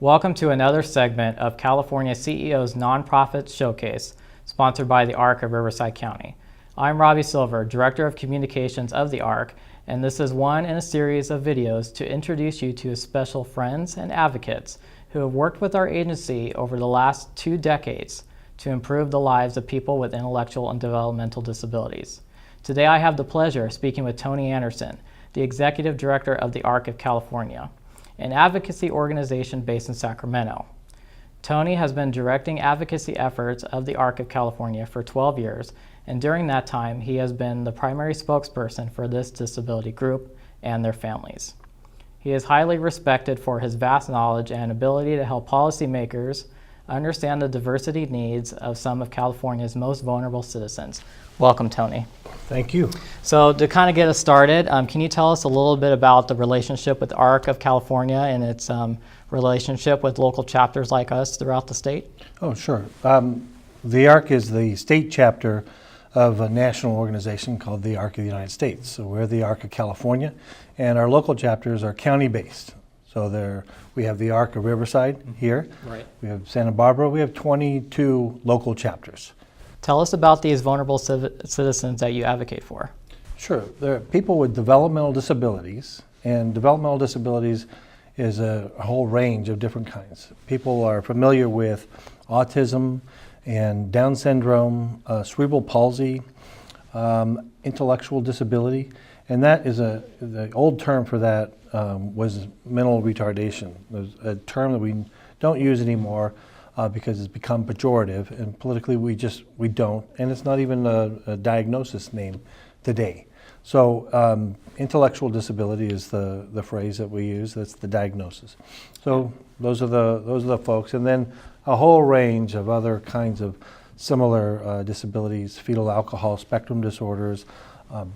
Welcome to another segment of California CEO's Nonprofit Showcase, sponsored by the ARC of Riverside County. I'm Robbie Silver, Director of Communications of the ARC, and this is one in a series of videos to introduce you to special friends and advocates who have worked with our agency over the last 2 decades to improve the lives of people with intellectual and developmental disabilities. Today I have the pleasure of speaking with Tony Anderson, the Executive Director of the ARC of California, an advocacy organization based in Sacramento. Tony has been directing advocacy efforts of the ARC of California for 12 years, and during that time he has been the primary spokesperson for this disability group and their families. He is highly respected for his vast knowledge and ability to help policymakers understand the diversity needs of some of California's most vulnerable citizens. Welcome, Tony. Thank you. So to kind of get us started, can you tell us a little bit about the relationship with ARC of California and its relationship with local chapters like us throughout the state? Oh, sure. The ARC is the state chapter of a national organization called the ARC of the United States. So we're the ARC of California, and our local chapters are county-based. So we have the ARC of Riverside here. Right. We have Santa Barbara. We have 22 local chapters. Tell us about these vulnerable citizens that you advocate for. Sure. There are people with developmental disabilities, and developmental disabilities is a whole range of different kinds. People are familiar with autism and Down syndrome, cerebral palsy, intellectual disability, and that is the old term for that was mental retardation. There's a term that we don't use anymore because it's become pejorative, and politically we don't, and it's not even a diagnosis name today. So intellectual disability is the phrase that we use. That's the diagnosis. So those are the folks, and then a whole range of other kinds of similar disabilities: fetal alcohol spectrum disorders,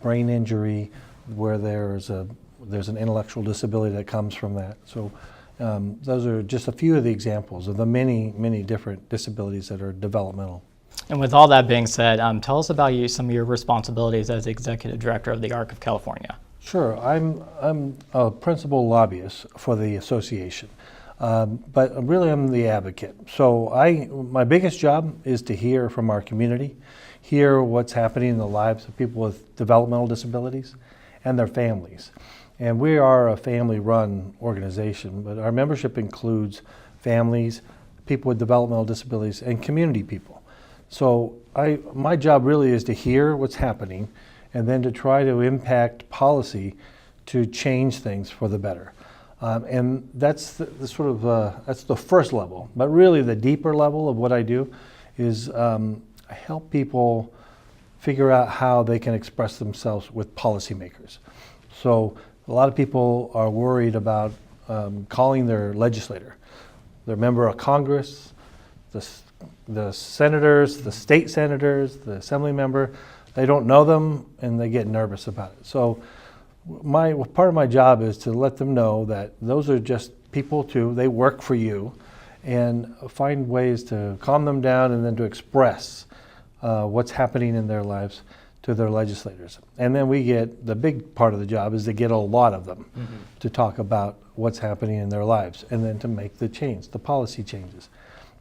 brain injury, where there's an intellectual disability that comes from that. So those are just a few of the examples of the many different disabilities that are developmental. And with all that being said, tell us about some of your responsibilities as Executive Director of the ARC of California. Sure. I'm a principal lobbyist for the association, but really I'm the advocate. So my biggest job is to hear from our community, hear what's happening in the lives of people with developmental disabilities and their families. And we are a family-run organization, but our membership includes families, people with developmental disabilities, and community people. So my job really is to hear what's happening and then to try to impact policy to change things for the better. And that's that's the first level. But really the deeper level of what I do is I help people figure out how they can express themselves with policymakers. So a lot of people are worried about calling their legislator, their member of Congress, the senators, the state senators, the assembly member. They don't know them and they get nervous about it. So part of my job is to let them know that those are just people too. They work for you, and find ways to calm them down and then to express what's happening in their lives to their legislators. And then the big part of the job is to get a lot of them to talk about what's happening in their lives and then to make the policy changes.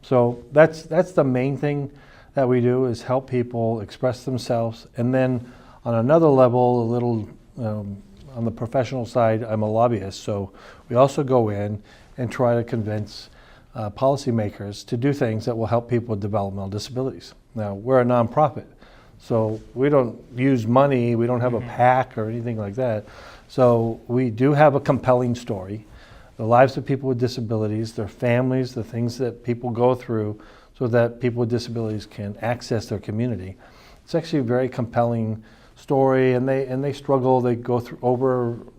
So that's the main thing that we do, is help people express themselves. And then on another level, a little on the professional side, I'm a lobbyist, so we also go in and try to convince policymakers to do things that will help people with developmental disabilities. Now, we're a nonprofit, so we don't use money, we don't have a PAC or anything like that. So we do have a compelling story. The lives of people with disabilities, their families, the things that people go through so that people with disabilities can access their community. It's actually a very compelling story, and they struggle, they go through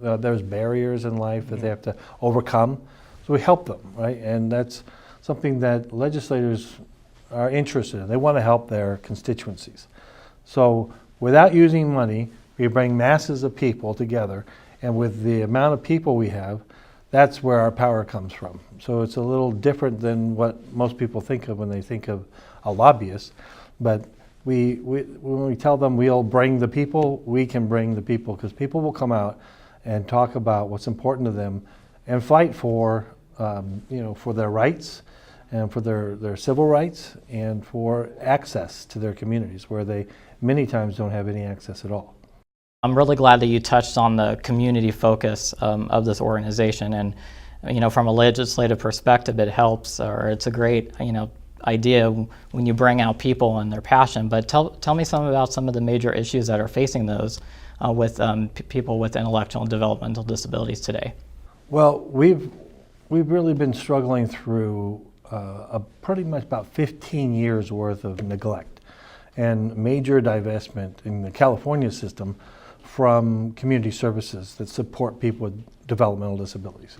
there's barriers in life that they have to overcome. So we help them, right? And that's something that legislators are interested in. They want to help their constituencies. So without using money, we bring masses of people together, and with the amount of people we have, that's where our power comes from. So it's a little different than what most people think of when they think of a lobbyist. But when we tell them we'll bring the people, we can bring the people, because people will come out and talk about what's important to them and fight for for their rights and for their civil rights and for access to their communities where they many times don't have any access at all. I'm really glad that you touched on the community focus of this organization, and from a legislative perspective, it helps, or it's a great idea when you bring out people and their passion. But tell me some about some of the major issues that are facing those with people with intellectual and developmental disabilities today. Well, we've really been struggling through pretty much about 15 years worth of neglect and major divestment in the California system from community services that support people with developmental disabilities.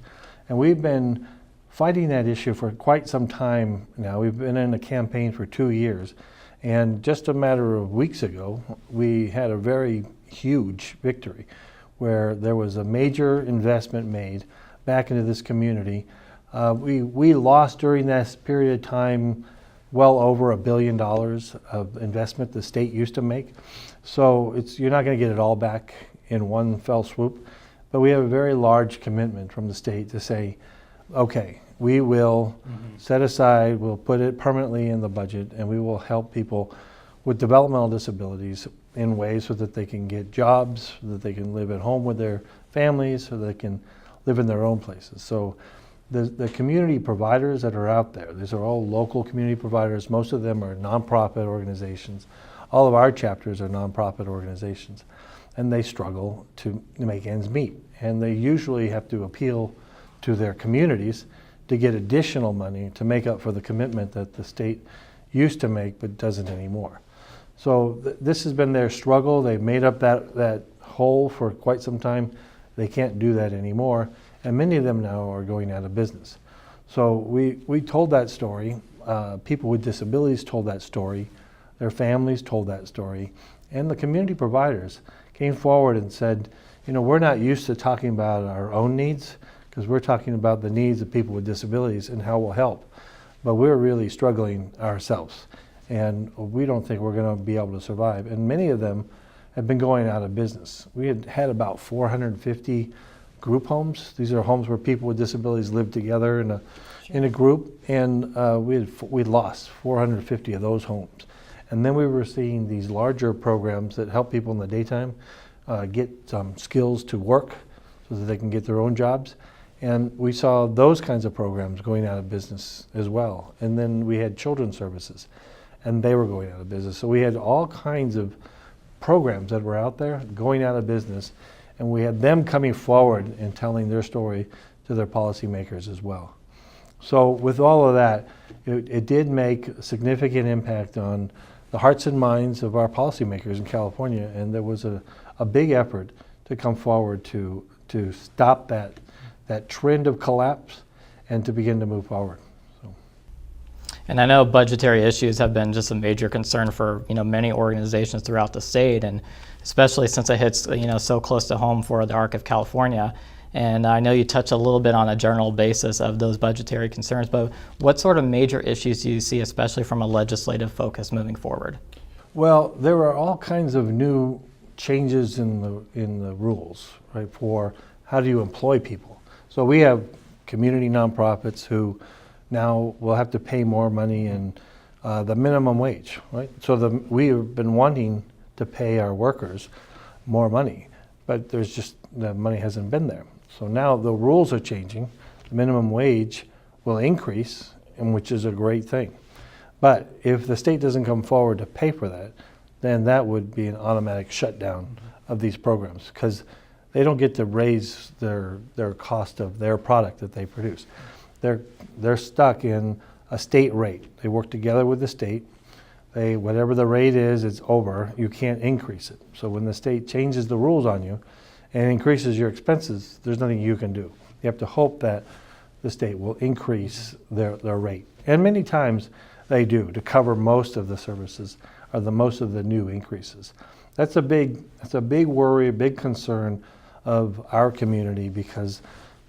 And we've been fighting that issue for quite some time now. We've been in a campaign for 2 years, and just a matter of weeks ago, we had a very huge victory where there was a major investment made back into this community. We lost during that period of time well over $1 billion of investment the state used to make. So you're not going to get it all back in one fell swoop, but we have a very large commitment from the state to say, okay, we will set aside, we'll put it permanently in the budget, and we will help people with developmental disabilities in ways so that they can get jobs, so that they can live at home with their families, so they can live in their own places. So the community providers that are out there, these are all local community providers. Most of them are nonprofit organizations. All of our chapters are nonprofit organizations, and they struggle to make ends meet. And they usually have to appeal to their communities to get additional money to make up for the commitment that the state used to make but doesn't anymore. So this has been their struggle. They've made up that hole for quite some time. They can't do that anymore, and many of them now are going out of business. So we told that story. People with disabilities told that story. Their families told that story. And the community providers came forward and said, we're not used to talking about our own needs, because we're talking about the needs of people with disabilities and how we'll help. But we're really struggling ourselves, and we don't think we're going to be able to survive. And many of them have been going out of business. We had about 450 group homes. These are homes where people with disabilities live together in a group, and we'd lost 450 of those homes. And then we were seeing these larger programs that help people in the daytime get some skills to work so that they can get their own jobs. And we saw those kinds of programs going out of business as well. And then we had children's services, and they were going out of business. So we had all kinds of programs that were out there going out of business, and we had them coming forward and telling their story to their policymakers as well. So with all of that, it did make a significant impact on the hearts and minds of our policymakers in California, and there was a big effort to come forward to stop that trend of collapse and to begin to move forward. So. And I know budgetary issues have been just a major concern for many organizations throughout the state, and especially since it hits so close to home for the ARC of California. And I know you touched a little bit on a general basis of those budgetary concerns, but what sort of major issues do you see, especially from a legislative focus moving forward? Well, there are all kinds of new changes in the rules, right, for how do you employ people. So we have community nonprofits who now will have to pay more money in the minimum wage, right? So we have been wanting to pay our workers more money, but the money hasn't been there. So now the rules are changing. The minimum wage will increase, and which is a great thing. But if the state doesn't come forward to pay for that, then that would be an automatic shutdown of these programs, because they don't get to raise their cost of their product that they produce. They're stuck in a state rate. They work together with the state. Whatever the rate is, it's over. You can't increase it. So when the state changes the rules on you and increases your expenses, there's nothing you can do. You have to hope that the state will increase their rate. And many times they do, to cover most of the services or most of the new increases. That's a big worry, a big concern of our community, because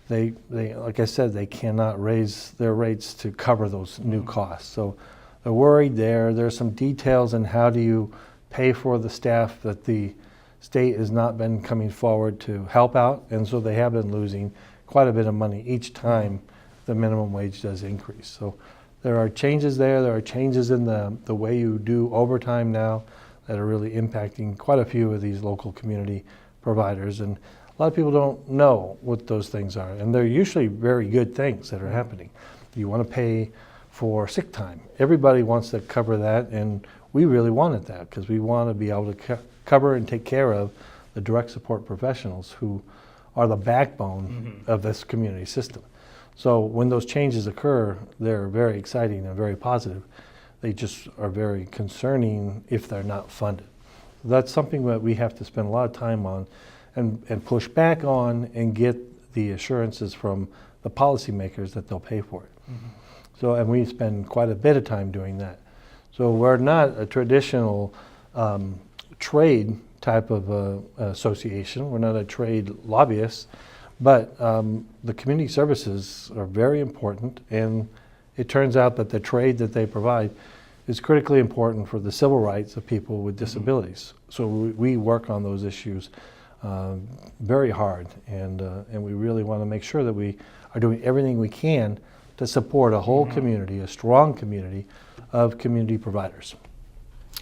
they like I said, they cannot raise their rates to cover those new costs. So they're worried there. There's some details in how do you pay for the staff that the state has not been coming forward to help out, and so they have been losing quite a bit of money each time the minimum wage does increase. So there are changes there. There are changes in the way you do overtime now that are really impacting quite a few of these local community providers. And a lot of people don't know what those things are. And they're usually very good things that are happening. You want to pay for sick time. Everybody wants to cover that, and we really wanted that because we want to be able to cover and take care of the direct support professionals who are the backbone of this community system. So when those changes occur, they're very exciting and very positive. They just are very concerning if they're not funded. That's something that we have to spend a lot of time on and push back on and get the assurances from the policymakers that they'll pay for it. So, and we spend quite a bit of time doing that. So we're not a traditional trade type of association. We're not a trade lobbyist, but the community services are very important, and it turns out that the trade that they provide is critically important for the civil rights of people with disabilities. So we work on those issues very hard, and we really want to make sure that we are doing everything we can to support a whole community, a strong community of community providers.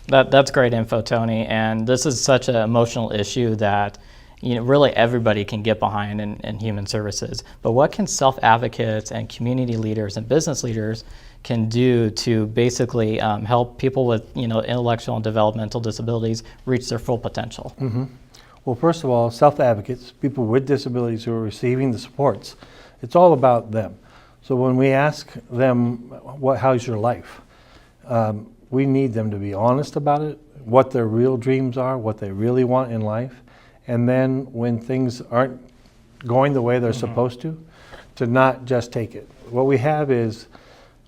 That's great info, Tony. And this is such an emotional issue that really everybody can get behind in human services. But what can self-advocates and community leaders and business leaders can do to basically help people with intellectual and developmental disabilities reach their full potential? Well, first of all, self-advocates, people with disabilities who are receiving the supports, it's all about them. So when we ask them, how's your life? We need them to be honest about it, what their real dreams are, what they really want in life. And then when things aren't going the way they're supposed to not just take it. What we have is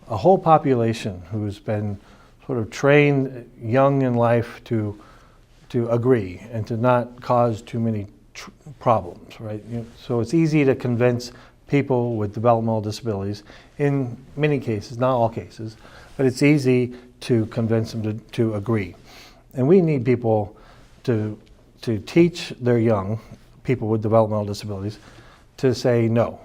a whole population who's been sort of trained young in life to agree and to not cause too many problems, right? So it's easy to convince people with developmental disabilities in many cases, not all cases, but it's easy to convince them to agree. And we need people to teach their young people with developmental disabilities to say no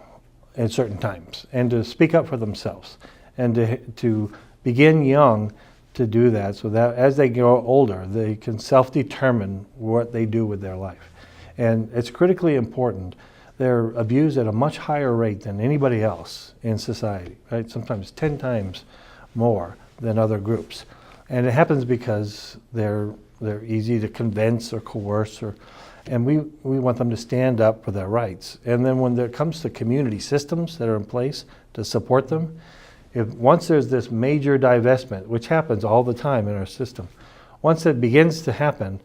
at certain times and to speak up for themselves and to begin young to do that so that as they grow older, they can self-determine what they do with their life. And it's critically important. They're abused at a much higher rate than anybody else in society, right? Sometimes 10 times more than other groups. And it happens because they're easy to convince or coerce, and we want them to stand up for their rights. And then when it comes to community systems that are in place to support them, once there's this major divestment, which happens all the time in our system, once it begins to happen,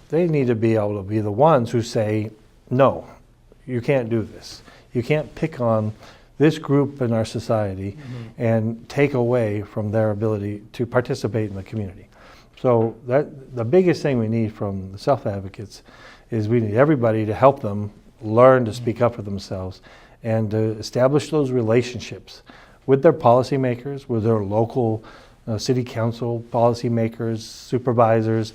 they need to be able to be the ones who say, no, you can't do this. You can't pick on this group in our society and take away from their ability to participate in the community. So the biggest thing we need from the self-advocates is we need everybody to help them learn to speak up for themselves and to establish those relationships with their policymakers, with their local city council policymakers, supervisors,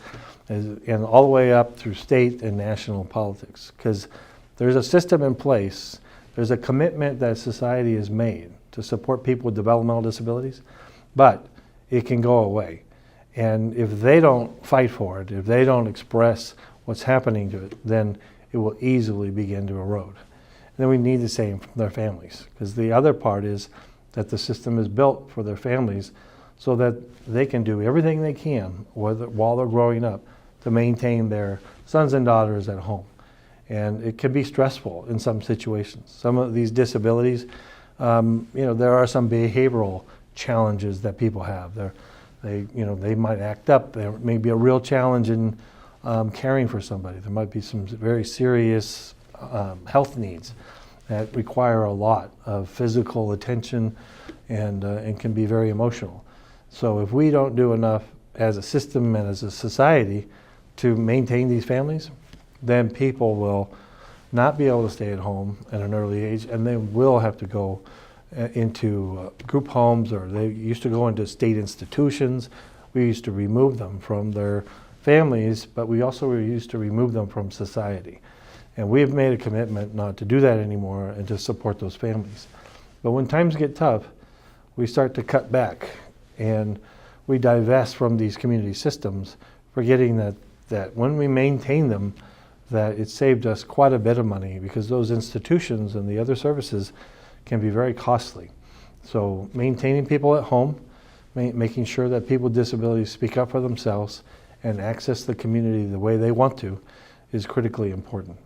and all the way up through state and national politics. Because there's a system in place, there's a commitment that society has made to support people with developmental disabilities, but it can go away. And if they don't fight for it, if they don't express what's happening to it, then it will easily begin to erode. And then we need the same from their families, because the other part is that the system is built for their families so that they can do everything they can while they're growing up to maintain their sons and daughters at home. And it can be stressful in some situations. Some of these disabilities, there are some behavioral challenges that people have. They might act up. There may be a real challenge in caring for somebody. There might be some very serious health needs that require a lot of physical attention and can be very emotional. So if we don't do enough as a system and as a society to maintain these families, then people will not be able to stay at home at an early age, and they will have to go into group homes, or they used to go into state institutions. We used to remove them from their families, but we also used to remove them from society. And we have made a commitment not to do that anymore and to support those families. But when times get tough, we start to cut back and we divest from these community systems, forgetting that when we maintain them, that it saved us quite a bit of money, because those institutions and the other services can be very costly. So maintaining people at home, making sure that people with disabilities speak up for themselves and access the community the way they want to is critically important.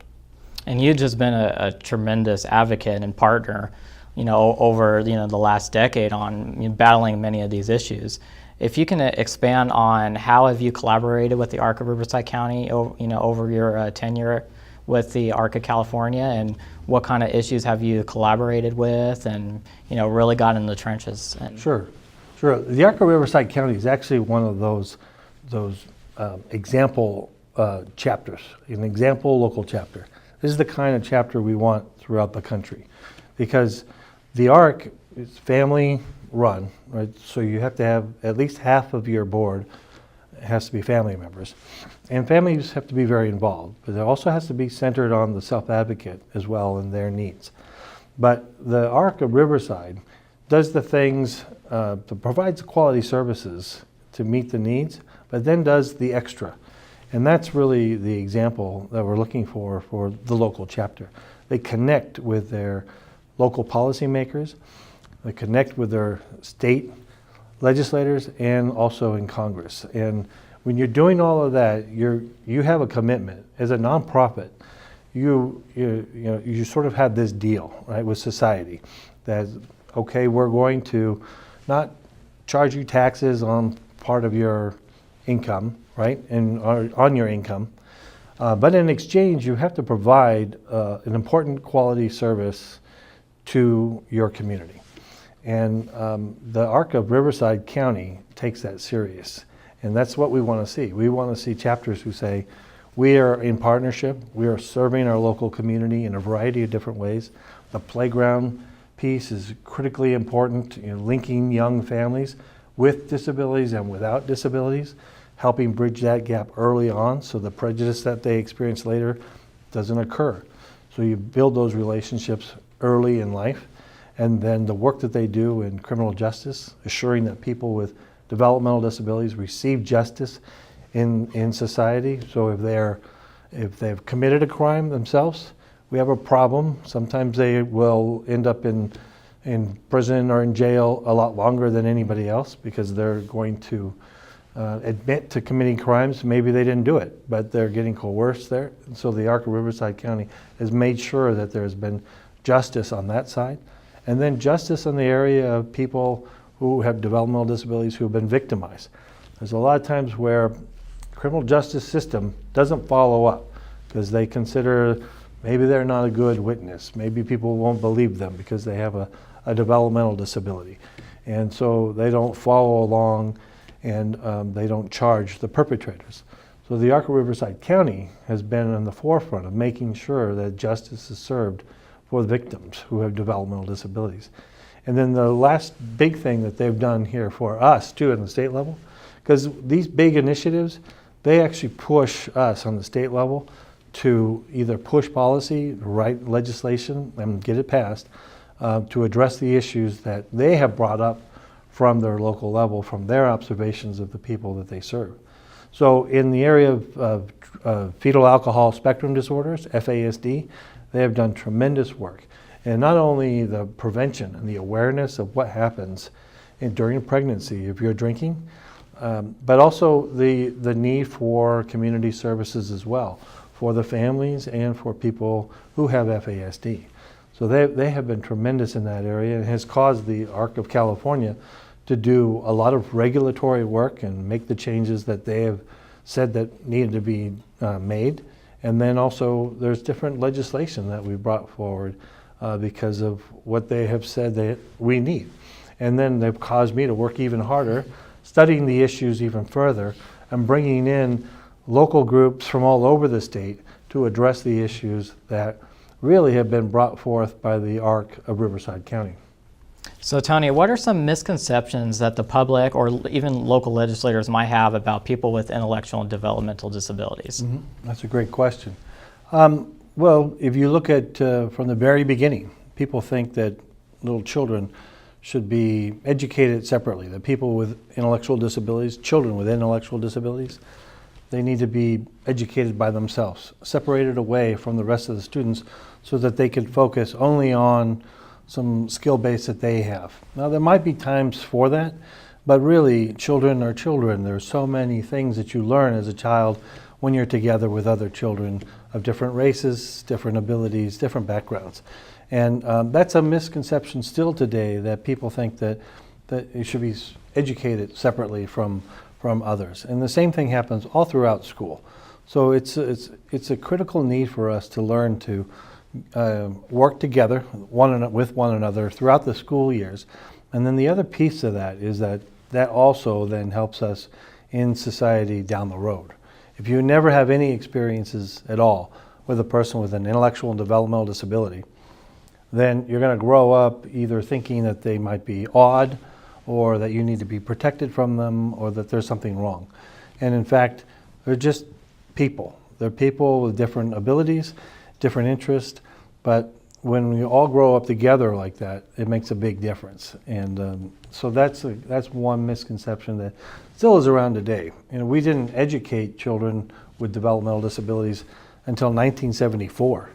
And you've just been a tremendous advocate and partner, over the last decade on battling many of these issues. If you can expand on how have you collaborated with the ARC of Riverside County, over your tenure with the ARC of California, and what kind of issues have you collaborated with, and really got in the trenches? Sure. The ARC of Riverside County is actually one of those example chapters, an example local chapter. This is the kind of chapter we want throughout the country, because the ARC is family run, right? So you have to have at least half of your board has to be family members, and families have to be very involved, but it also has to be centered on the self-advocate as well and their needs. But the ARC of Riverside does the things that provides quality services to meet the needs, but then does the extra. And that's really the example that we're looking for the local chapter. They connect with their local policymakers, they connect with their state legislators, and also in Congress. And when you're doing all of that, you have a commitment. As a nonprofit, you sort of have this deal, right, with society that, okay, we're going to not charge you taxes on part of your income, right, and on your income, but in exchange, you have to provide an important quality service to your community. And the ARC of Riverside County takes that serious. And that's what we want to see. We want to see chapters who say, we are in partnership, we are serving our local community in a variety of different ways. The playground piece is critically important, linking young families with disabilities and without disabilities, helping bridge that gap early on so the prejudice that they experience later doesn't occur. So you build those relationships early in life, and then the work that they do in criminal justice, assuring that people with developmental disabilities receive justice in society. So if they've committed a crime themselves, we have a problem. Sometimes they will end up in prison or in jail a lot longer than anybody else, because they're going to admit to committing crimes. Maybe they didn't do it, but they're getting coerced there. And so the ARC of Riverside County has made sure that there's been justice on that side, and then justice in the area of people who have developmental disabilities who have been victimized. There's a lot of times where the criminal justice system doesn't follow up because they consider maybe they're not a good witness. Maybe people won't believe them because they have a developmental disability. And so they don't follow along, and they don't charge the perpetrators. So the ARC of Riverside County has been in the forefront of making sure that justice is served for the victims who have developmental disabilities. And then the last big thing that they've done here for us too at the state level, because these big initiatives, they actually push us on the state level to either push policy, write legislation, and get it passed to address the issues that they have brought up from their local level, from their observations of the people that they serve. So in the area of fetal alcohol spectrum disorders, FASD, they have done tremendous work. And not only the prevention and the awareness of what happens during pregnancy if you're drinking, but also the need for community services as well, for the families and for people who have FASD. So they have been tremendous in that area, and has caused the ARC of California to do a lot of regulatory work and make the changes that they have said that needed to be made. And then also there's different legislation that we brought forward because of what they have said that we need. And then they've caused me to work even harder, studying the issues even further, and bringing in local groups from all over the state to address the issues that really have been brought forth by the ARC of Riverside County. So Tony, what are some misconceptions that the public or even local legislators might have about people with intellectual and developmental disabilities? Mm-hmm. That's a great question. Well, if you look at from the very beginning, people think that little children should be educated separately. The people with intellectual disabilities, children with intellectual disabilities, they need to be educated by themselves, separated away from the rest of the students so that they can focus only on some skill base that they have. Now, there might be times for that, but really, children are children. There's so many things that you learn as a child when you're together with other children of different races, different abilities, different backgrounds. And that's a misconception still today, that people think that you should be educated separately from others. And the same thing happens all throughout school. So it's a critical need for us to learn to work together with one another throughout the school years. And then the other piece of that is that also then helps us in society down the road. If you never have any experiences at all with a person with an intellectual and developmental disability, then you're going to grow up either thinking that they might be odd, or that you need to be protected from them, or that there's something wrong. And in fact, they're just people. They're people with different abilities, different interests, but when we all grow up together like that, it makes a big difference. And so that's one misconception that still is around today. We didn't educate children with developmental disabilities until 1974.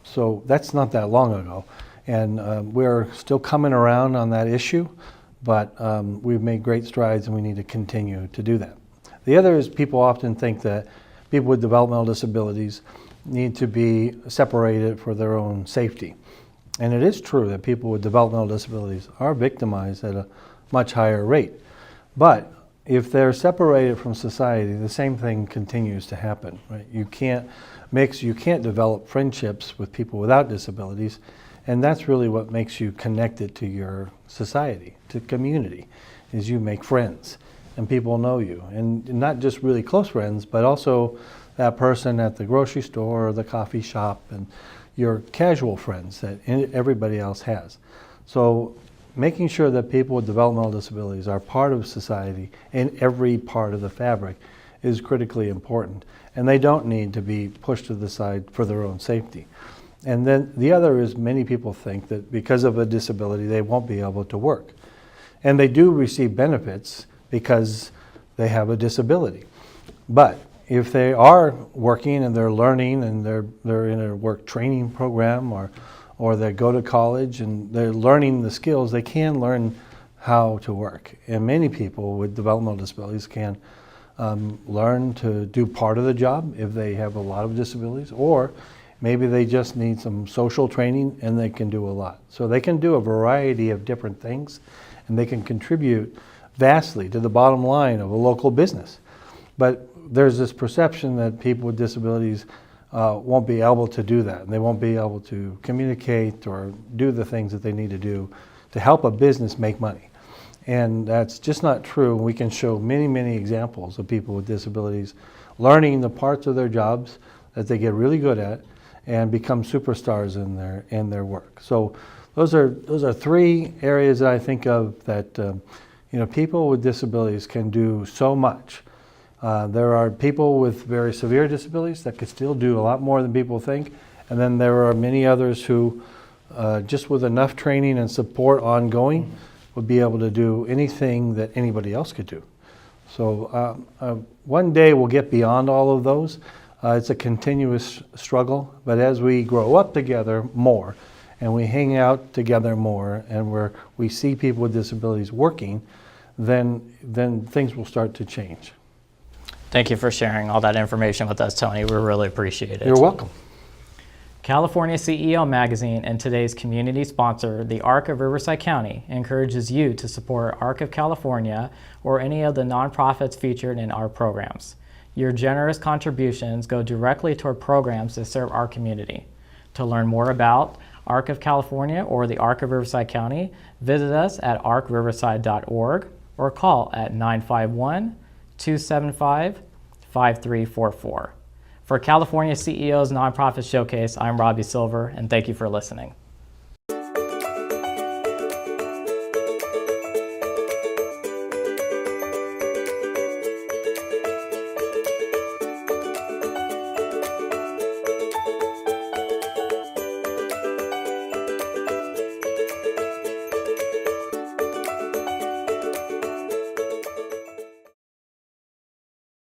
So that's not that long ago. And we're still coming around on that issue, but we've made great strides and we need to continue to do that. The other is people often think that people with developmental disabilities need to be separated for their own safety. And it is true that people with developmental disabilities are victimized at a much higher rate. But if they're separated from society, the same thing continues to happen, right? You can't develop friendships with people without disabilities, and that's really what makes you connected to your society, to community, is you make friends and people know you. And not just really close friends, but also that person at the grocery store or the coffee shop, and your casual friends that everybody else has. So making sure that people with developmental disabilities are part of society in every part of the fabric is critically important. And they don't need to be pushed to the side for their own safety. And then the other is, many people think that because of a disability, they won't be able to work. And they do receive benefits because they have a disability. But if they are working and they're learning and they're in a work training program, or they go to college and they're learning the skills, they can learn how to work. And many people with developmental disabilities can learn to do part of the job if they have a lot of disabilities, or maybe they just need some social training and they can do a lot. So they can do a variety of different things, and they can contribute vastly to the bottom line of a local business. But there's this perception that people with disabilities won't be able to do that, and they won't be able to communicate or do the things that they need to do to help a business make money. And that's just not true. We can show many, many examples of people with disabilities learning the parts of their jobs that they get really good at and become superstars in their work. So those are three areas that I think of that people with disabilities can do so much. There are people with very severe disabilities that could still do a lot more than people think. And then there are many others who, just with enough training and support ongoing, would be able to do anything that anybody else could do. So one day we'll get beyond all of those. It's a continuous struggle, but as we grow up together more, and we hang out together more, and we see people with disabilities working, then things will start to change. Thank you for sharing all that information with us, Tony. We really appreciate it. You're welcome. California CEO Magazine and today's community sponsor, the ARC of Riverside County, encourages you to support ARC of California or any of the nonprofits featured in our programs. Your generous contributions go directly toward programs that serve our community. To learn more about ARC of California or the ARC of Riverside County, visit us at arcriverside.org or call at 951-275-5344. For California CEOs Nonprofit Showcase, I'm Robbie Silver, and thank you for listening.